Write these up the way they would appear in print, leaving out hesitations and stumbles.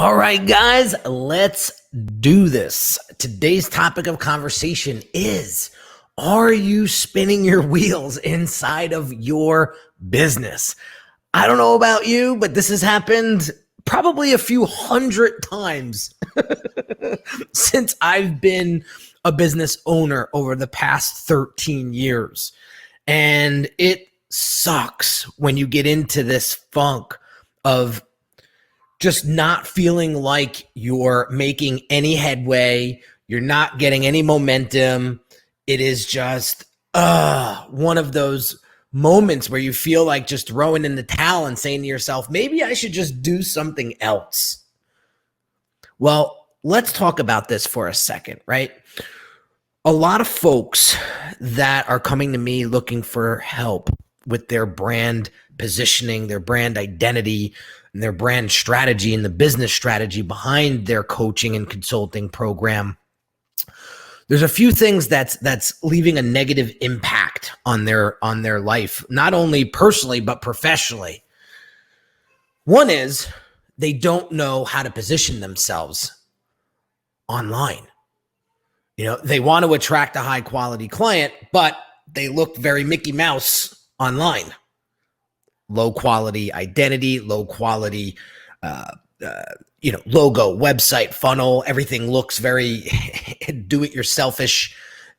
All right, guys, let's do this. Today's topic of conversation is, are you spinning your wheels inside of your business? I don't know about you, but this has happened probably a few hundred times since I've been a business owner over the past 13 years. And it sucks when you get into this funk of just not feeling like you're making any headway. You're not getting any momentum. It is just one of those moments where you feel like just throwing in the towel and saying to yourself, maybe I should just do something else. Well, let's talk about this for a second, right? A lot of folks that are coming to me looking for help with their brand positioning, their brand identity, and their brand strategy and the business strategy behind their coaching and consulting program, there's a few things that's leaving a negative impact on their life, not only personally but professionally. One is they don't know how to position themselves online. You know, they want to attract a high quality client, but they look very Mickey Mouse online. Low quality identity, low quality, logo, website, funnel. Everything looks very do-it-yourselfish.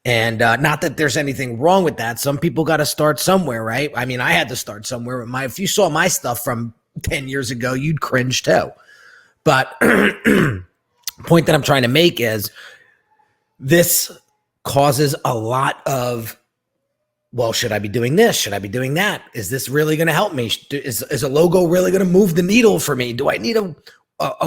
And not that there's anything wrong with that. Some people got to start somewhere, right? I mean, I had to start somewhere. If you saw my stuff from 10 years ago, you'd cringe too. But point that I'm trying to make is this causes a lot of, well, should I be doing this? Should I be doing that? Is this really going to help me? Is a logo really going to move the needle for me? Do I need a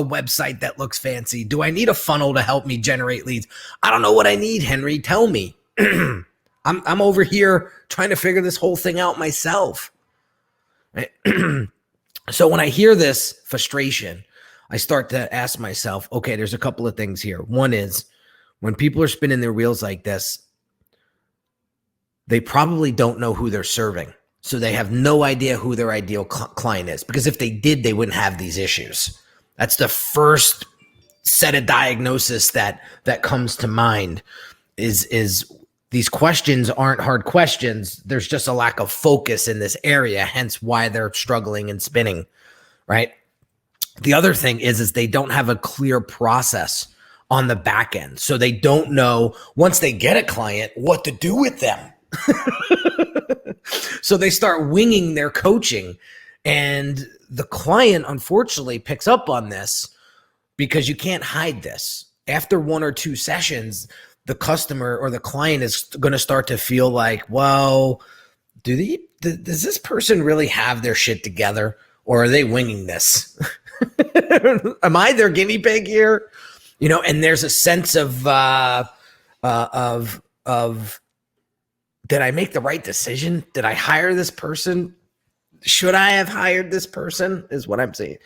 website that looks fancy? Do I need a funnel to help me generate leads? I don't know what I need, Henry. Tell me. I'm over here trying to figure this whole thing out myself. Right? So when I hear this frustration, I start to ask myself, okay, there's a couple of things here. One is when people are spinning their wheels like this, they probably don't know who they're serving. So they have no idea who their ideal client is, because if they did, they wouldn't have these issues. That's the first set of diagnosis that comes to mind is these questions aren't hard questions. There's just a lack of focus in this area, hence why they're struggling and spinning, right? The other thing is they don't have a clear process on the back end. So they don't know, once they get a client, what to do with them. So they start winging their coaching, and the client unfortunately picks up on this because you can't hide this. After one or two sessions, the customer or the client is going to start to feel like, well, does this person really have their shit together, or are they winging this? Am I their guinea pig here? You know, and there's a sense of did I make the right decision? Did I hire this person? Should I have hired this person is what I'm saying.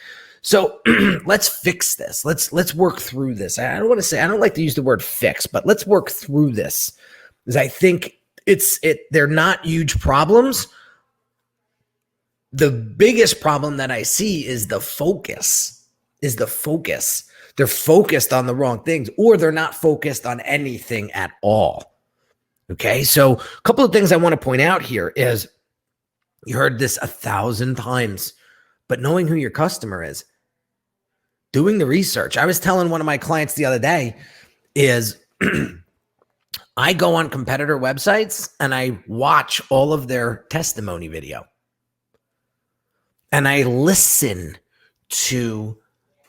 So let's fix this. Let's work through this. I don't like to use the word fix, but let's work through this, because I think they're not huge problems. The biggest problem that I see is the focus. They're focused on the wrong things, or they're not focused on anything at all. Okay, so a couple of things I want to point out here is, you heard this 1,000 times, but knowing who your customer is, doing the research. I was telling one of my clients the other day is I go on competitor websites and I watch all of their testimony video. And I listen to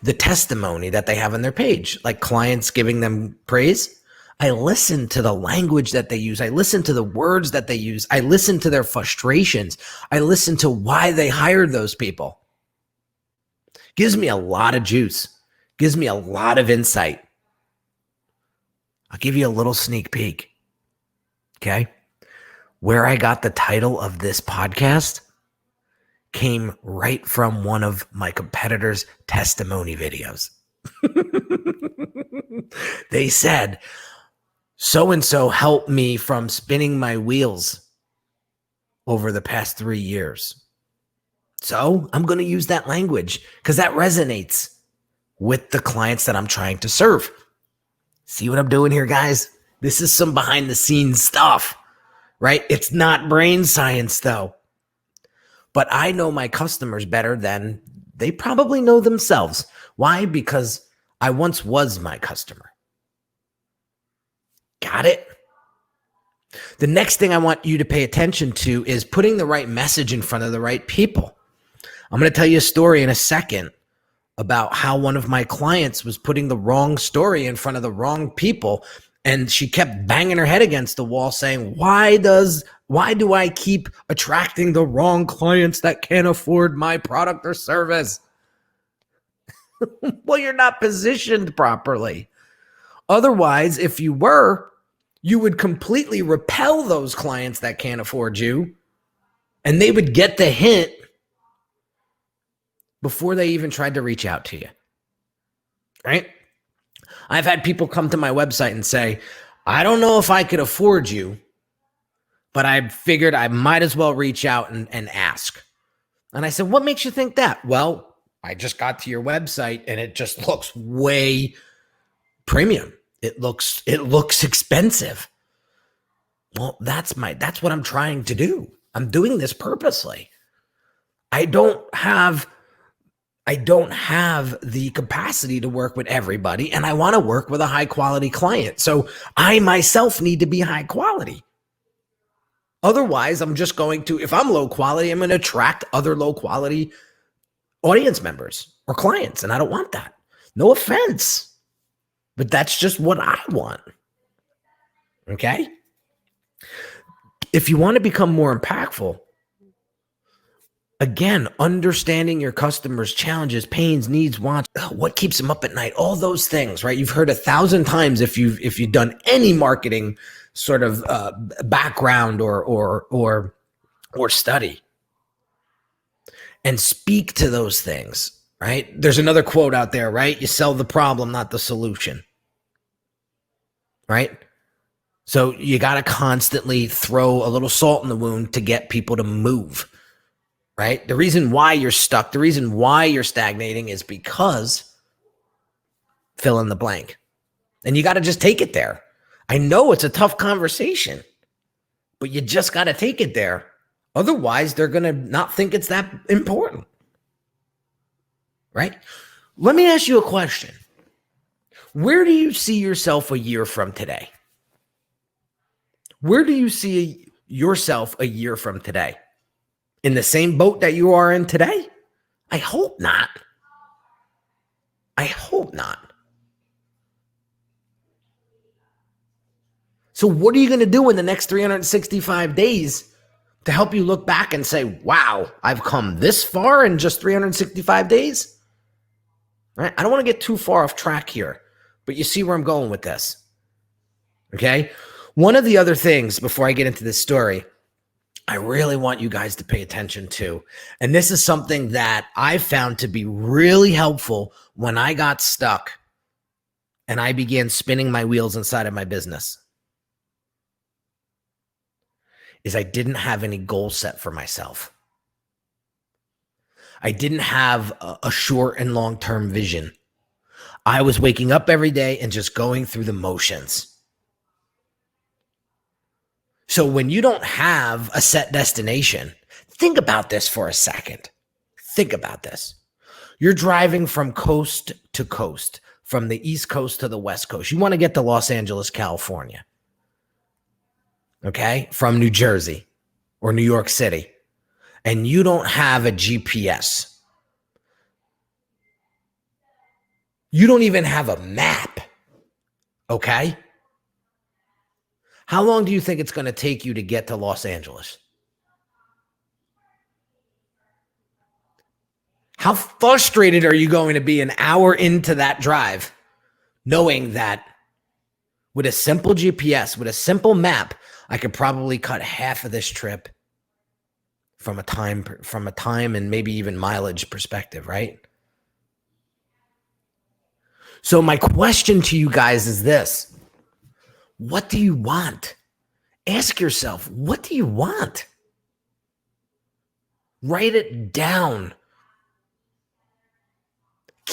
the testimony that they have on their page, like clients giving them praise. I listen to the language that they use. I listen to the words that they use. I listen to their frustrations. I listen to why they hired those people. Gives me a lot of juice. Gives me a lot of insight. I'll give you a little sneak peek. Okay? Where I got the title of this podcast came right from one of my competitors' testimony videos. They said, so-and-so helped me from spinning my wheels over the past 3 years. So I'm going to use that language because that resonates with the clients that I'm trying to serve. See what I'm doing here, guys? This is some behind the scenes stuff, right? It's not brain science though. But I know my customers better than they probably know themselves. Why? Because I once was my customer. Got it? The next thing I want you to pay attention to is putting the right message in front of the right people. I'm going to tell you a story in a second about how one of my clients was putting the wrong story in front of the wrong people. And she kept banging her head against the wall saying, why do I keep attracting the wrong clients that can't afford my product or service? Well, you're not positioned properly. Otherwise, if you were, you would completely repel those clients that can't afford you, and they would get the hint before they even tried to reach out to you, right? I've had people come to my website and say, I don't know if I could afford you, but I figured I might as well reach out and ask. And I said, what makes you think that? Well, I just got to your website and it just looks way premium. It looks expensive. Well, that's what I'm trying to do. I'm doing this purposely. I don't have the capacity to work with everybody, and I want to work with a high quality client. So I myself need to be high quality. Otherwise, I'm just going to, if I'm low quality, I'm going to attract other low quality audience members or clients, and I don't want that. No offense. But that's just what I want. Okay? If you want to become more impactful, again, understanding your customers' challenges, pains, needs, wants, what keeps them up at night, all those things, right? You've heard 1,000 times if you've done any marketing sort of background or study, and speak to those things, right? There's another quote out there, right? You sell the problem, not the solution. Right? So you got to constantly throw a little salt in the wound to get people to move, right? The reason why you're stuck, the reason why you're stagnating is because fill in the blank. And you got to just take it there. I know it's a tough conversation, but you just got to take it there. Otherwise, they're going to not think it's that important, right? Let me ask you a question. Where do you see yourself a year from today? Where do you see yourself a year from today? In the same boat that you are in today? I hope not. I hope not. So what are you going to do in the next 365 days to help you look back and say, wow, I've come this far in just 365 days? Right? I don't want to get too far off track here, but you see where I'm going with this. Okay? One of the other things before I get into this story, I really want you guys to pay attention to, and this is something that I found to be really helpful when I got stuck and I began spinning my wheels inside of my business, is I didn't have any goal set for myself. I didn't have a short and long-term vision. I was waking up every day and just going through the motions. So when you don't have a set destination, think about this for a second. Think about this. You're driving from coast to coast, from the East Coast to the West Coast. You want to get to Los Angeles, California. Okay? From New Jersey or New York City. And you don't have a GPS. You don't even have a map. Okay? How long do you think it's going to take you to get to Los Angeles? How frustrated are you going to be an hour into that drive, knowing that with a simple GPS, with a simple map, I could probably cut half of this trip from a time and maybe even mileage perspective, right? So my question to you guys is this. What do you want? Ask yourself, what do you want? Write it down.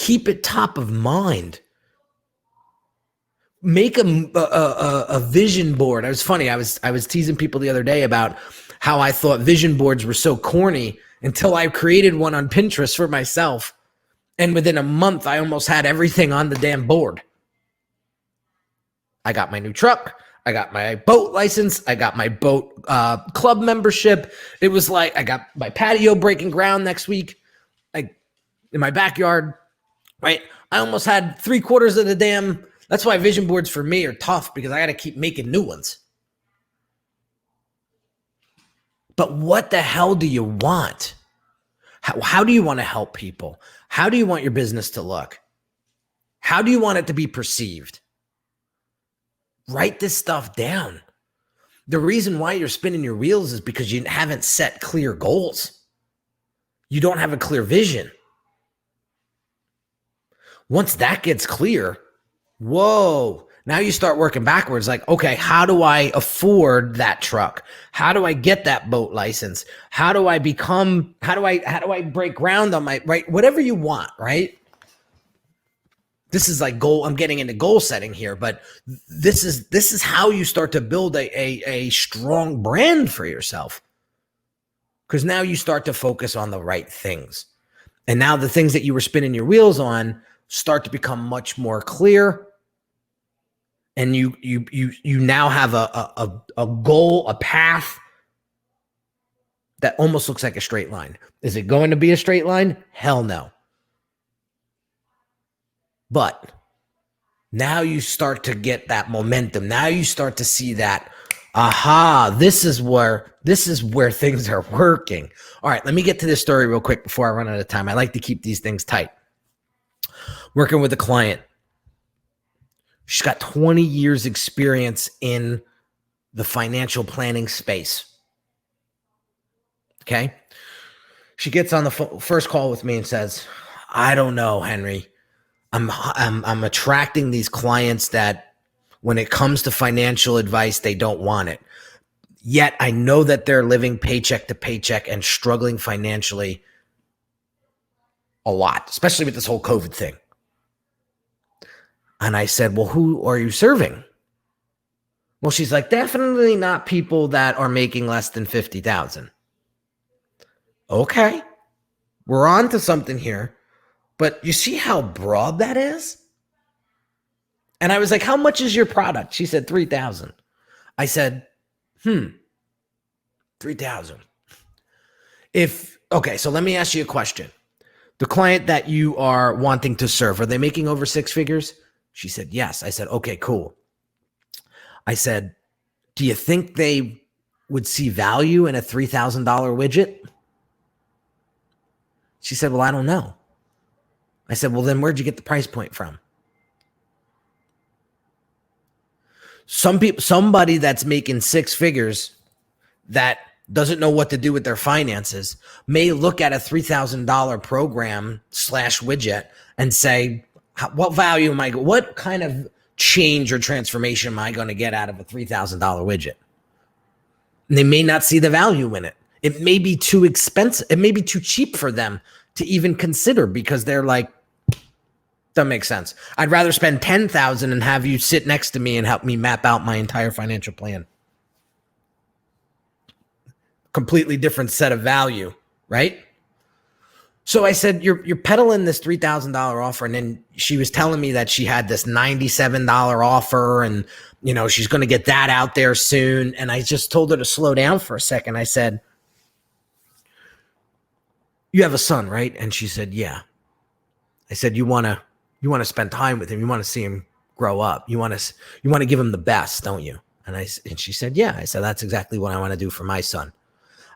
Keep it top of mind. Make a vision board. It was funny. I was teasing people the other day about how I thought vision boards were so corny until I created one on Pinterest for myself. And within a month, I almost had everything on the damn board. I got my new truck. I got my boat license. I got my boat club membership. It was like I got my patio breaking ground next week, like in my backyard, right? I almost had 3/4 of the damn. That's why vision boards for me are tough, because I got to keep making new ones. But what the hell do you want? How do you want to help people? How do you want your business to look? How do you want it to be perceived? Write this stuff down. The reason why you're spinning your wheels is because you haven't set clear goals. You don't have a clear vision. Once that gets clear, whoa, now you start working backwards. Like, okay, how do I afford that truck? How do I get that boat license? How do I break ground on my, right? Whatever you want, right? This is like goal. I'm getting into goal setting here, but this is how you start to build a strong brand for yourself. Because now you start to focus on the right things. And now the things that you were spinning your wheels on start to become much more clear. And you now have a goal, a path that almost looks like a straight line. Is it going to be a straight line? Hell no. But now you start to get that momentum. Now you start to see that, aha, this is where things are working. All right, let me get to this story real quick before I run out of time. I like to keep these things tight. Working with a client. She's got 20 years experience in the financial planning space. Okay. She gets on the first call with me and says, I don't know, Henry. I'm attracting these clients that when it comes to financial advice, they don't want it. Yet I know that they're living paycheck to paycheck and struggling financially a lot, especially with this whole COVID thing. And I said, well, who are you serving? Well, she's like, definitely not people that are making less than 50,000. Okay. We're on to something here. But you see how broad that is? And I was like, how much is your product? She said, 3,000. I said, 3,000. Okay, so let me ask you a question. The client that you are wanting to serve, are they making over 6 figures? She said, yes. I said, okay, cool. I said, do you think they would see value in a $3,000 widget? She said, well, I don't know. I said, well, then where'd you get the price point from? Somebody that's making 6 figures that doesn't know what to do with their finances may look at a $3,000 program / widget and say, what value what kind of change or transformation am I going to get out of a $3,000 widget? And they may not see the value in it. It may be too expensive. It may be too cheap for them to even consider, because they're like, doesn't make sense. I'd rather spend $10,000 and have you sit next to me and help me map out my entire financial plan. Completely different set of value, right? So I said, you're peddling this $3,000 offer. And then she was telling me that she had this $97 offer and, she's going to get that out there soon. And I just told her to slow down for a second. I said, you have a son, right? And she said, yeah. I said, you want to spend time with him. You want to see him grow up. You want to give him the best, don't you? And she said, yeah. I said, that's exactly what I want to do for my son.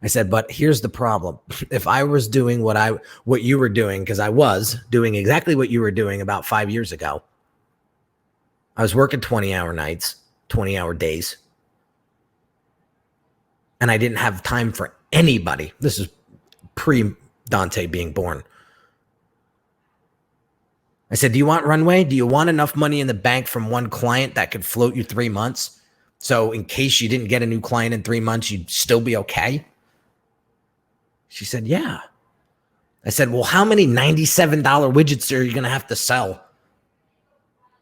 I said, but here's the problem. If I was doing what you were doing, because I was doing exactly what you were doing about 5 years ago, I was working 20-hour nights, 20-hour days, and I didn't have time for anybody. This is pre-Dante being born. I said, do you want runway? Do you want enough money in the bank from one client that could float you 3 months? So in case you didn't get a new client in 3 months, you'd still be okay? She said, yeah. I said, well, how many $97 widgets are you going to have to sell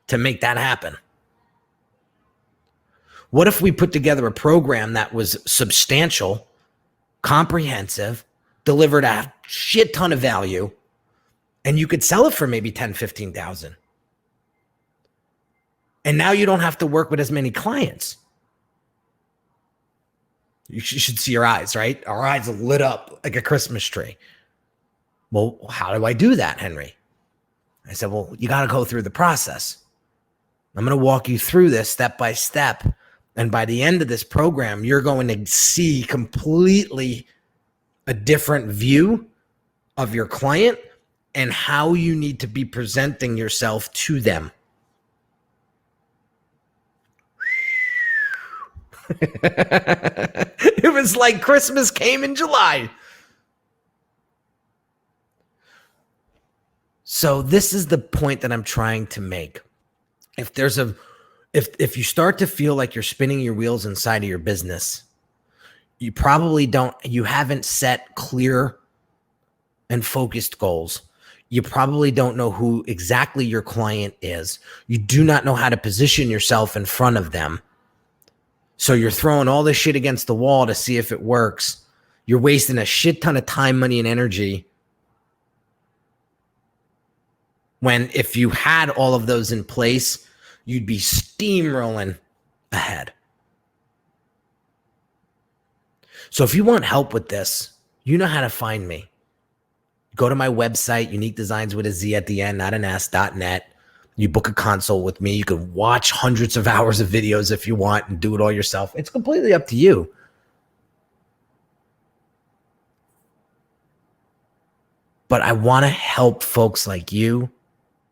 to make that happen? What if we put together a program that was substantial, comprehensive, delivered a shit ton of value, and you could sell it for maybe 10, 15,000. And now you don't have to work with as many clients. You should see your eyes, right? Our eyes are lit up like a Christmas tree. Well, how do I do that, Henry? I said, well, you got to go through the process. I'm going to walk you through this step by step. And by the end of this program, you're going to see completely a different view of your client and how you need to be presenting yourself to them. It was like Christmas came in July. So this is the point that I'm trying to make. If you start to feel like you're spinning your wheels inside of your business, you haven't set clear and focused goals. You probably don't know who exactly your client is. You do not know how to position yourself in front of them. So you're throwing all this shit against the wall to see if it works. You're wasting a shit ton of time, money, and energy. When if you had all of those in place, you'd be steamrolling ahead. So if you want help with this, you know how to find me. Go to my website, Unique Designz with a Z at the end, not an S.net. You book a consult with me. You can watch hundreds of hours of videos if you want and do it all yourself. It's completely up to you. But I want to help folks like you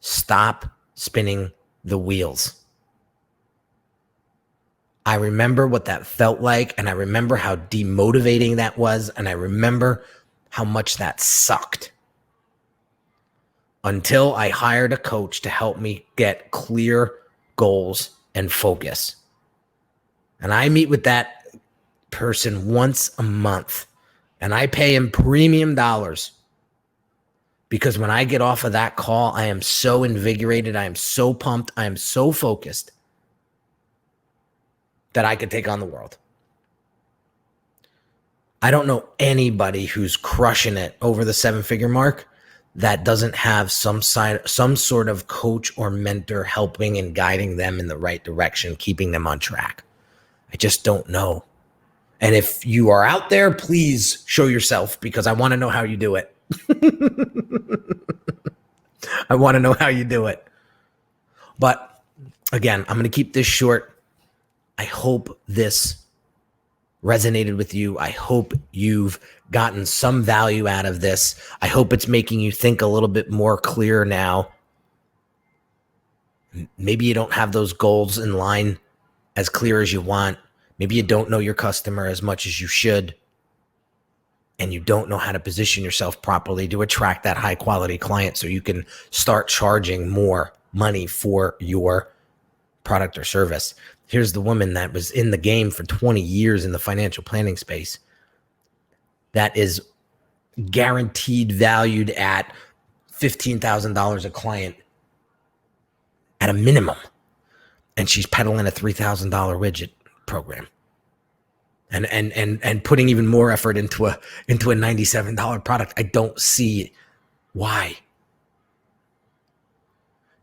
stop spinning the wheels. I remember what that felt like, and I remember how demotivating that was, and I remember how much that sucked. Until I hired a coach to help me get clear goals and focus. And I meet with that person once a month, and I pay him premium dollars. Because when I get off of that call, I am so invigorated, I am so pumped, I am so focused that I could take on the world. I don't know anybody who's crushing it over the 7-figure mark that doesn't have some sort of coach or mentor helping and guiding them in the right direction, keeping them on track. I just don't know. And if you are out there, please show yourself, because I want to know how you do it. I want to know how you do it. But again, I'm going to keep this short. I hope this resonated with you. I hope you've gotten some value out of this. I hope it's making you think a little bit more clear now. Maybe you don't have those goals in line as clear as you want. Maybe you don't know your customer as much as you should. And you don't know how to position yourself properly to attract that high quality client so you can start charging more money for your product or service. Here's the woman that was in the game for 20 years in the financial planning space that is guaranteed valued at $15,000 a client at a minimum. And she's peddling a $3,000 widget program. And putting even more effort into a $97 product. I don't see why.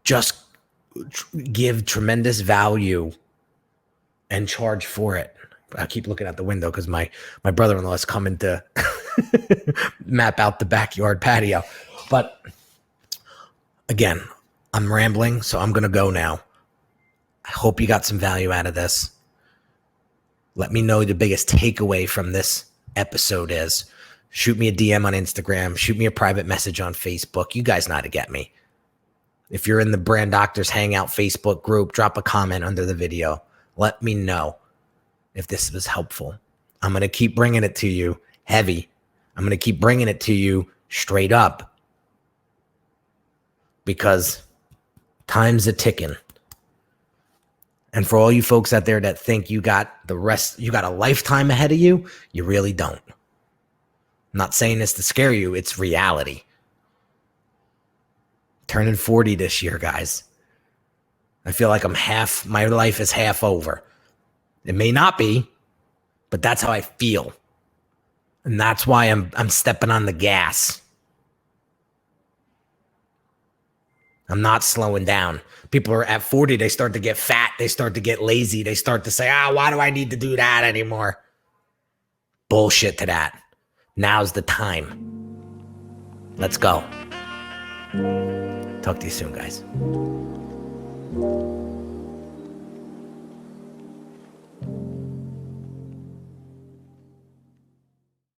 Just give tremendous value and charge for it. I keep looking out the window because my brother-in-law is coming to map out the backyard patio. But again, I'm rambling, so I'm going to go now. I hope you got some value out of this. Let me know the biggest takeaway from this episode is. Shoot me a DM on Instagram. Shoot me a private message on Facebook. You guys know how to get me. If you're in the Brand Doctors Hangout Facebook group, drop a comment under the video. Let me know if this was helpful. I'm going to keep bringing it to you heavy. I'm going to keep bringing it to you straight up. Because time's a ticking. And for all you folks out there that think you got a lifetime ahead of you, you really don't. I'm not saying this to scare you. It's reality. Turning 40 this year, guys. I feel like my life is half over. It may not be, but that's how I feel. And that's why I'm stepping on the gas. I'm not slowing down. People are at 40, they start to get fat. They start to get lazy. They start to say, why do I need to do that anymore? Bullshit to that. Now's the time. Let's go. Talk to you soon, guys.